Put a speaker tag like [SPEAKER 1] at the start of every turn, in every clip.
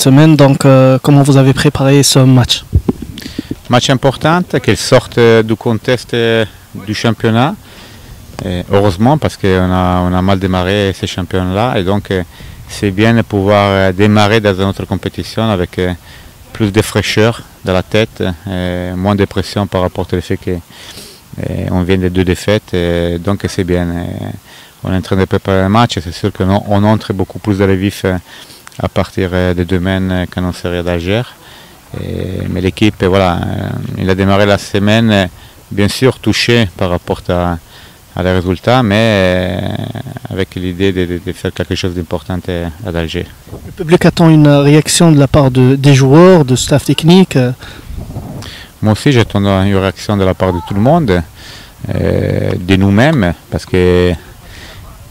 [SPEAKER 1] semaine, donc comment vous avez préparé ce match?
[SPEAKER 2] Match important, qu'elle sorte du contexte du championnat. Et heureusement, parce qu'on a mal démarré ces championnats-là. Et donc, c'est bien de pouvoir démarrer dans une autre compétition avec plus de fraîcheur dans la tête, moins de pression par rapport au fait qu'on vient de 2 défaites. Donc, c'est bien. On est en train de préparer un match. C'est sûr qu'on entre beaucoup plus dans le vif à partir de demain quand on sera d'Alger. Mais l'équipe, voilà, il a démarré la semaine, bien sûr touché par rapport à les résultats, mais avec l'idée de faire quelque chose d'important à Alger.
[SPEAKER 1] Le public attend une réaction de la part des joueurs, du staff technique.
[SPEAKER 2] Moi aussi, j'attends une réaction de la part de tout le monde, de nous-mêmes, parce que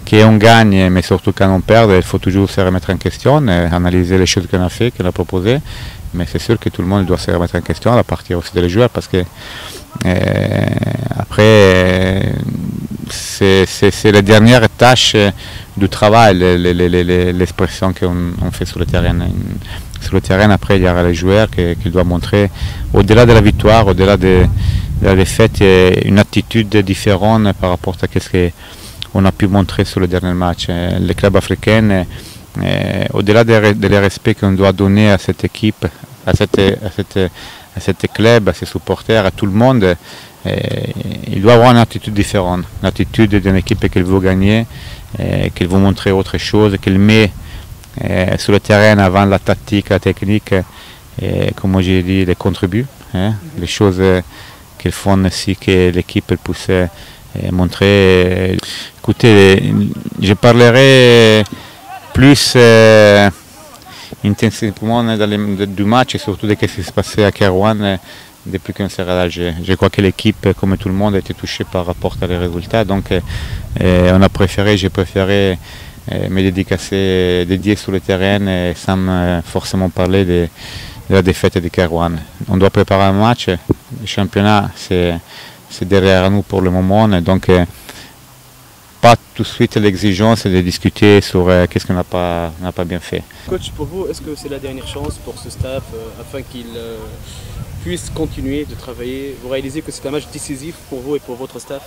[SPEAKER 2] quand on gagne, mais surtout quand on perd, il faut toujours se remettre en question, analyser les choses qu'on a fait, qu'on a proposées. Mais c'est sûr que tout le monde doit se remettre en question à partir aussi des joueurs, parce que après, c'est la dernière tâche du travail, l'expression qu'on fait sur le terrain. Sur le terrain, après, il y aura les joueurs qui doivent montrer, au-delà de la victoire, au-delà de la défaite, une attitude différente par rapport à ce qu'on a pu montrer sur le dernier match. Les clubs africains, au-delà du respect qu'on doit donner à cette équipe, à cette club, à ses supporters, à tout le monde, il doit avoir une attitude différente, une attitude d'une équipe qu'elle veut gagner, qu'elle veut montrer autre chose, qu'elle met sur le terrain avant la tactique, la technique, comme j'ai dit, les contributs, les choses qu'elles font aussi que l'équipe puisse montrer. Écoutez, je parlerai plus intensément du match et surtout de ce qui s'est passé à Kairouan depuis qu'on sera à Alger. Je crois que l'équipe, comme tout le monde, a été touchée par rapport à les résultats. Donc j'ai préféré me dédier sur le terrain sans forcément parler de la défaite de Kairouan. On doit préparer un match. Le championnat, c'est derrière nous pour le moment. Donc, pas tout de suite l'exigence de discuter sur qu'est-ce qu'on n'a pas bien fait.
[SPEAKER 3] Coach, pour vous, est-ce que c'est la dernière chance pour ce staff afin qu'il puisse continuer de travailler? Vous réalisez que c'est un match décisif pour vous et pour votre staff?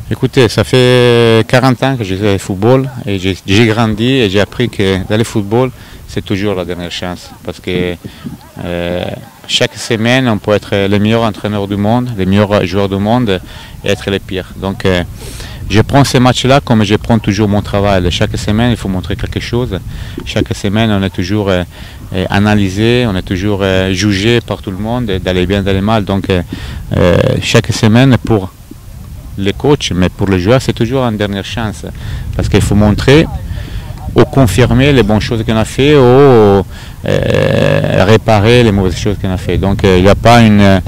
[SPEAKER 2] Écoutez, ça fait 40 ans que je joue au football et j'ai grandi et j'ai appris que dans le football, c'est toujours la dernière chance. Parce que chaque semaine, on peut être le meilleur entraîneur du monde, le meilleur joueur du monde et être le pire. Donc, je prends ces matchs-là comme je prends toujours mon travail. Chaque semaine, il faut montrer quelque chose. Chaque semaine, on est toujours analysé, on est toujours jugé par tout le monde, dans les bien, dans les mal. Donc, chaque semaine, pour les coachs, mais pour les joueurs, c'est toujours une dernière chance. Parce qu'il faut montrer ou confirmer les bonnes choses qu'on a fait ou réparer les mauvaises choses qu'on a fait. Donc, il n'y a pas une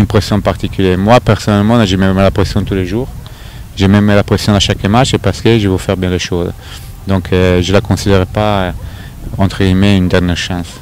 [SPEAKER 2] pression particulière. Moi, personnellement, je me mets la pression tous les jours. Je me mets la pression à chaque match parce que je veux faire bien les choses. Donc je ne la considère pas, entre guillemets, une dernière chance.